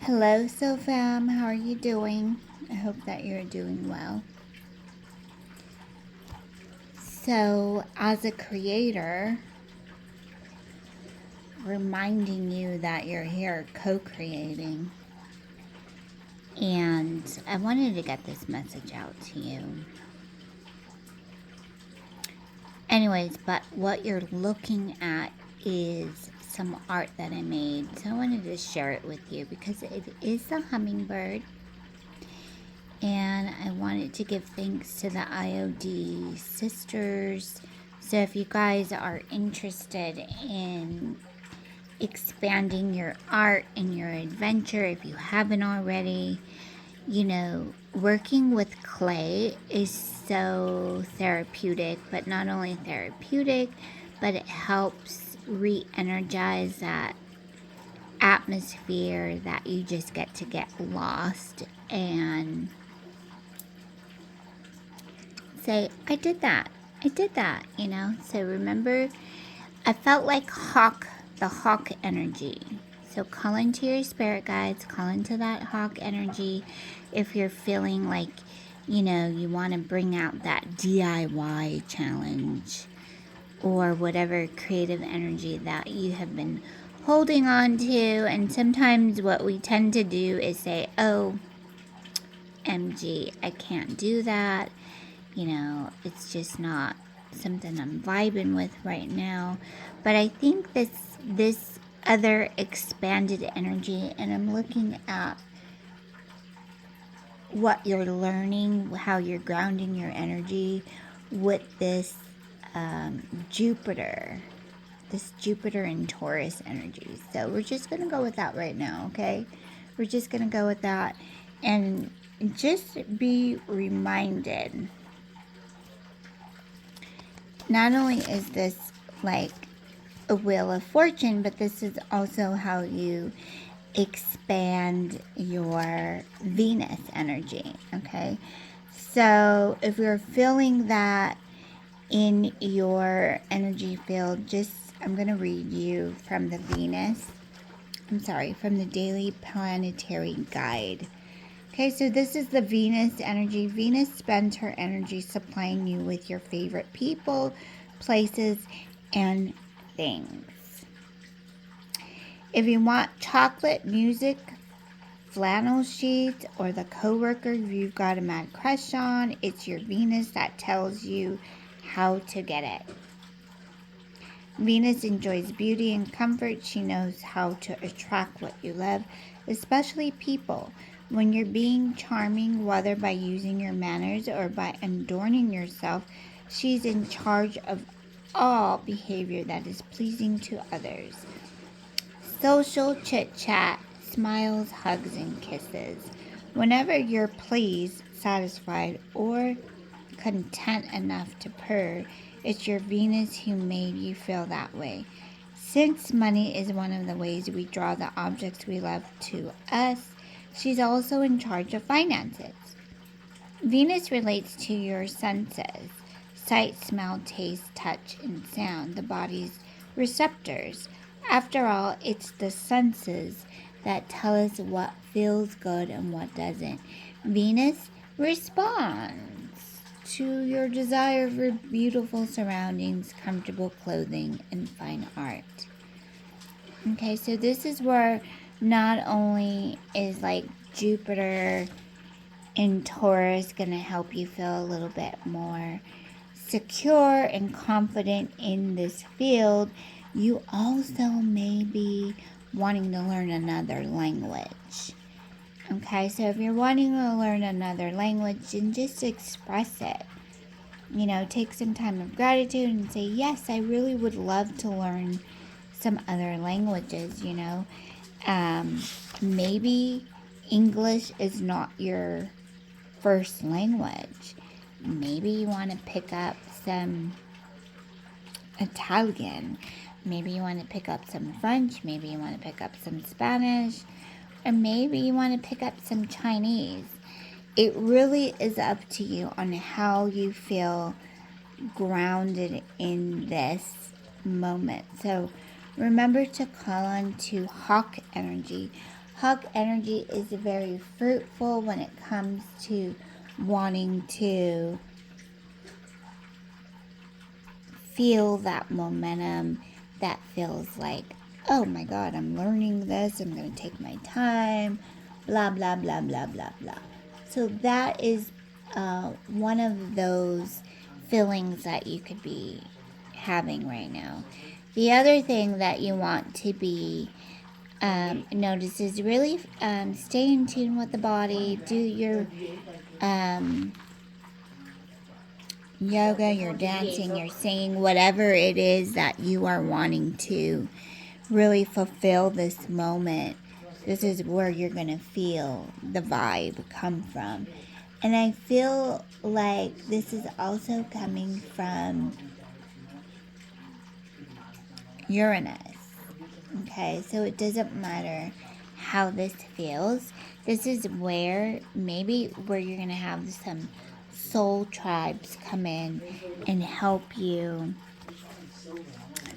Hello, Soul Fam. How are you doing? I hope that you're doing well. So, as a creator, reminding you that you're here co-creating, and I wanted to get this message out to you. Anyways, but what you're looking at is some art that I made, so I wanted to share it with you because it is a hummingbird. And I wanted to give thanks to the IOD sisters. So if you guys are interested in expanding your art and your adventure, if you haven't already, working with clay is so therapeutic, but not only therapeutic, but it helps re-energize that atmosphere that you just get lost and say, I did that. So remember, I felt like the hawk energy. So call into your spirit guides, call into that hawk energy. If you're feeling like, you want to bring out that DIY challenge or whatever creative energy that you have been holding on to. And sometimes what we tend to do is say, oh, MG, I can't do that. It's just not something I'm vibing with right now. But I think this other expanded energy, and I'm looking at what you're learning, how you're grounding your energy with this Jupiter, and Taurus energy. So we're just going to go with that right now, okay? We're just going to go with that and just be reminded. Not only is this like a wheel of fortune, but this is also how you expand your Venus energy, okay? So if you're feeling that in your energy field, I'm going to read you from the from the Daily Planetary Guide. Okay, so this is the Venus energy. Venus spends her energy supplying you with your favorite people, places, and things. If you want chocolate, music, flannel sheets, or the coworker you've got a mad crush on, it's your Venus that tells you how to get it. Venus enjoys beauty and comfort. She knows how to attract what you love, especially people. When you're being charming, whether by using your manners or by adorning yourself, she's in charge of all behavior that is pleasing to others. Social chit-chat, smiles, hugs, and kisses. Whenever you're pleased, satisfied, or content enough to purr, it's your Venus who made you feel that way. Since money is one of the ways we draw the objects we love to us, she's also in charge of finances. Venus relates to your senses: sight, smell, taste, touch, and sound, the body's receptors. After all, it's the senses that tell us what feels good and what doesn't. Venus responds to your desire for beautiful surroundings, comfortable clothing, and fine art. Okay, so this is where not only is like Jupiter in Taurus going to help you feel a little bit more secure and confident in this field, you also may be wanting to learn another language. Okay, so if you're wanting to learn another language, then just express it. Take some time of gratitude and say, yes, I really would love to learn some other languages, maybe English is not your first language. Maybe you want to pick up some Italian. Maybe you want to pick up some French. Maybe you want to pick up some Spanish. Or maybe you want to pick up some Chinese. It really is up to you on how you feel grounded in this moment. So remember to call on to Hawk energy. Hawk energy is very fruitful when it comes to wanting to feel that momentum that feels like, oh my God, I'm learning this. I'm going to take my time, blah, blah, blah, blah, blah, blah. So that is one of those feelings that you could be having right now. The other thing that you want to be notice is really stay in tune with the body. Do your yoga, your dancing, your singing, whatever it is that you are wanting to really fulfill this moment. This is where you're going to feel the vibe come from. And I feel like this is also coming from Uranus. Okay, so it doesn't matter how this feels. This is where you're going to have some soul tribes come in and help you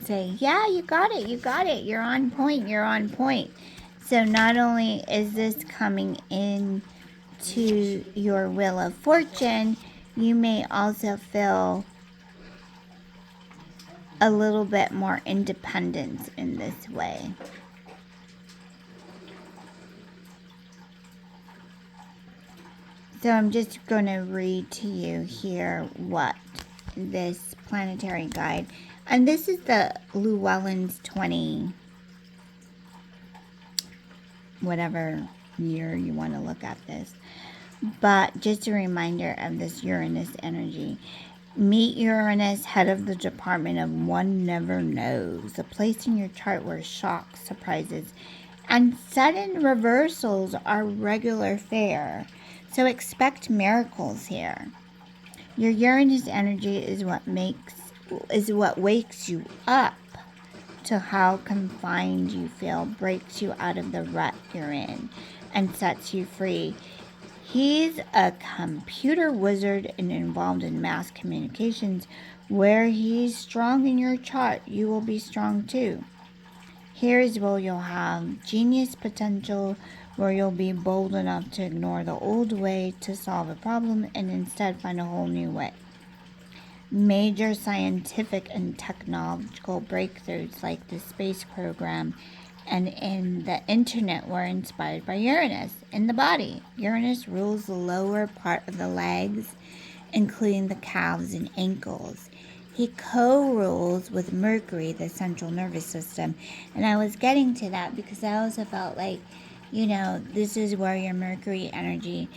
say, yeah, you got it, you're on point. So not only is this coming in to your wheel of fortune, you may also feel a little bit more independence in this way. So I'm just going to read to you here what this planetary guide, and this is the Llewellyn's 20, whatever year you want to look at this. But just a reminder of this Uranus energy. Meet Uranus, head of the department of one never knows, a place in your chart where shocks, surprises, and sudden reversals are regular fare. So expect miracles here. Your Uranus energy is what wakes you up to how confined you feel, breaks you out of the rut you're in, and sets you free. He's a computer wizard and involved in mass communications. Where he's strong in your chart, you will be strong too. Here's where you'll have genius potential, where you'll be bold enough to ignore the old way to solve a problem and instead find a whole new way. Major scientific and technological breakthroughs like the space program and in the internet were inspired by Uranus in the body. Uranus rules the lower part of the legs, including the calves and ankles. He co-rules with Mercury, the central nervous system. And I was getting to that because I also felt like, this is where your Mercury energy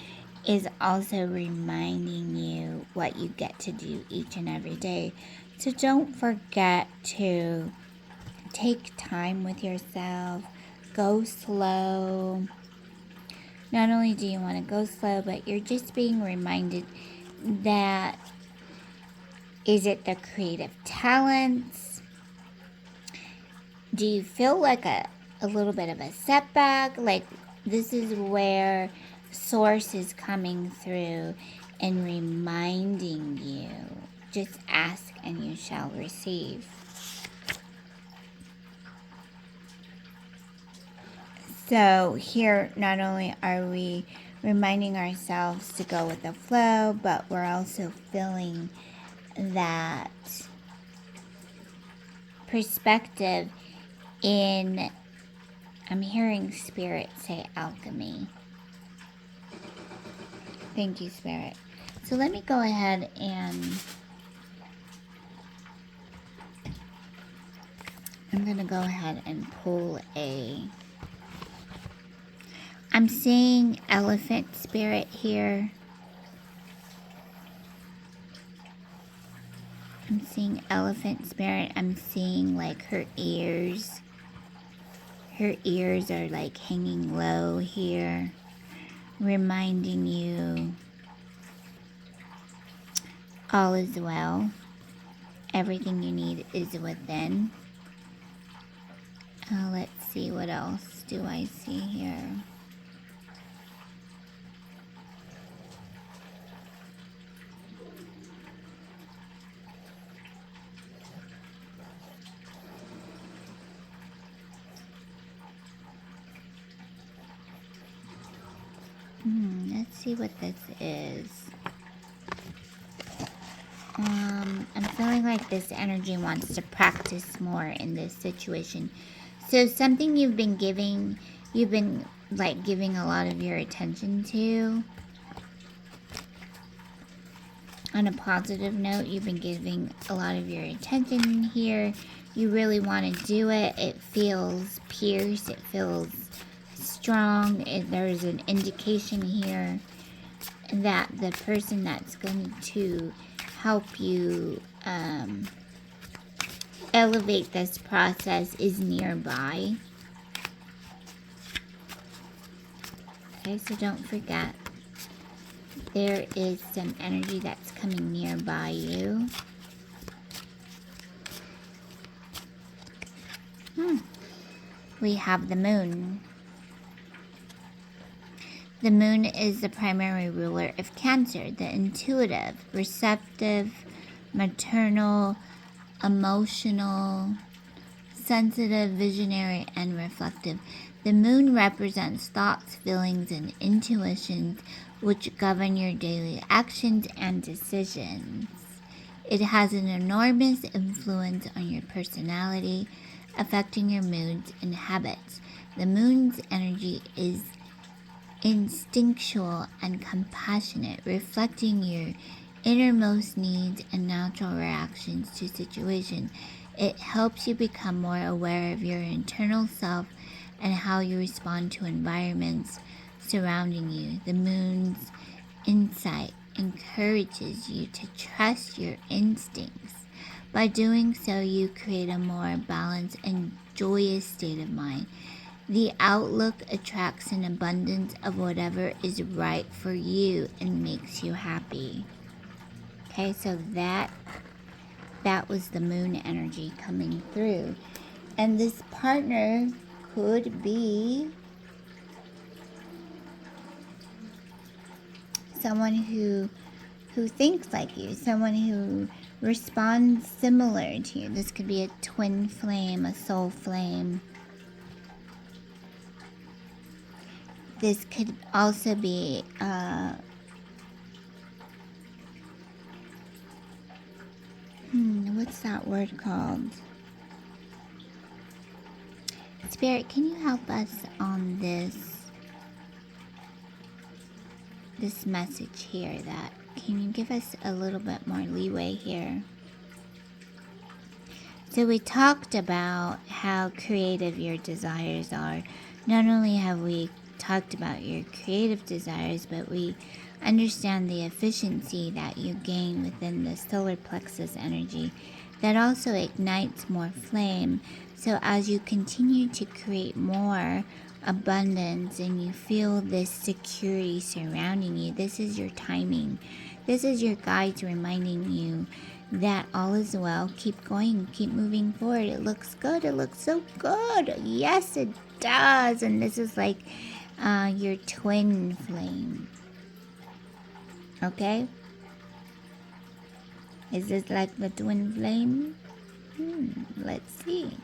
is also reminding you what you get to do each and every day. So don't forget to take time with yourself. Go slow. Not only do you want to go slow, but you're just being reminded that, is it the creative talents? Do you feel like a little bit of a setback? Like this is where Source is coming through and reminding you. Just ask and you shall receive. So here, not only are we reminding ourselves to go with the flow, but we're also feeling that perspective in, I'm hearing Spirit say alchemy. Thank you, Spirit. So let me go ahead and I'm going to go ahead and pull I'm seeing elephant spirit here. I'm seeing elephant spirit. I'm seeing like her ears. Her ears are like hanging low here, reminding you all is well. Everything you need is within. Let's see, what else do I see here? let's see what this is. I'm feeling like this energy wants to practice more in this situation. So something you've been giving a lot of your attention to. On a positive note, you've been giving a lot of your attention here. You really want to do it. It feels pierced. It feels strong. There's an indication here that the person that's going to help you elevate this process is nearby. Okay, so don't forget, there is some energy that's coming nearby you. We have the moon. The moon is the primary ruler of Cancer, the intuitive, receptive, maternal, emotional, sensitive, visionary, and reflective. The moon represents thoughts, feelings, and intuitions which govern your daily actions and decisions. It has an enormous influence on your personality, affecting your moods and habits. The moon's energy is instinctual and compassionate, reflecting your innermost needs and natural reactions to situations. It helps you become more aware of your internal self and how you respond to environments surrounding you. The moon's insight encourages you to trust your instincts. By doing so, you create a more balanced and joyous state of mind. The outlook attracts an abundance of whatever is right for you and makes you happy. Okay, so that was the moon energy coming through. And this partner could be someone who thinks like you, someone who responds similar to you. This could be a twin flame, a soul flame. This could also be what's that word called? Spirit, can you help us on this message here? That can you give us a little bit more leeway here? So we talked about how creative your desires are. Not only have we talked about your creative desires, but we understand the efficiency that you gain within the solar plexus energy that also ignites more flame. So as you continue to create more abundance and you feel this security surrounding you, this is your timing. This is your guides reminding you that all is well. Keep going, keep moving forward. It looks good. It looks so good. Yes, it does. And this is like your twin flame. Okay? Is this like the twin flame? Let's see.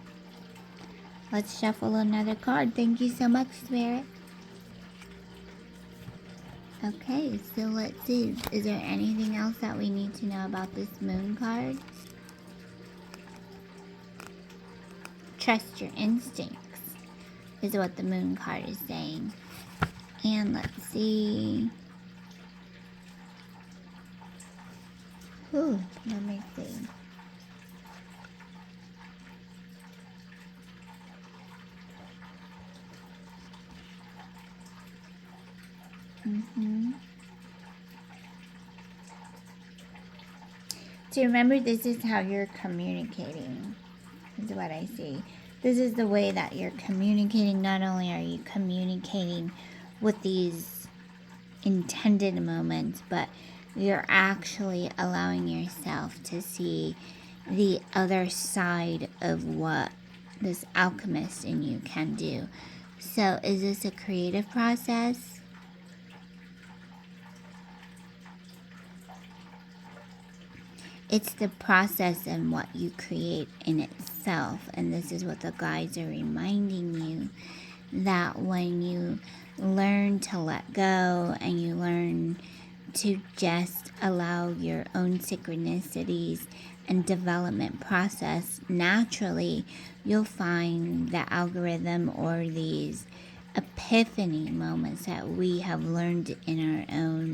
Let's shuffle another card. Thank you so much, Spirit. Okay, so let's see. Is there anything else that we need to know about this moon card? Trust your instincts is what the moon card is saying. And let's see. Let me see. So remember, this is how you're communicating, is what I see. This is the way that you're communicating. Not only are you communicating with these intended moments, but you're actually allowing yourself to see the other side of what this alchemist in you can do. So is this a creative process? It's the process and what you create in itself. And this is what the guides are reminding you, that when you learn to let go and you learn to just allow your own synchronicities and development process, naturally you'll find the algorithm or these epiphany moments that we have learned in our own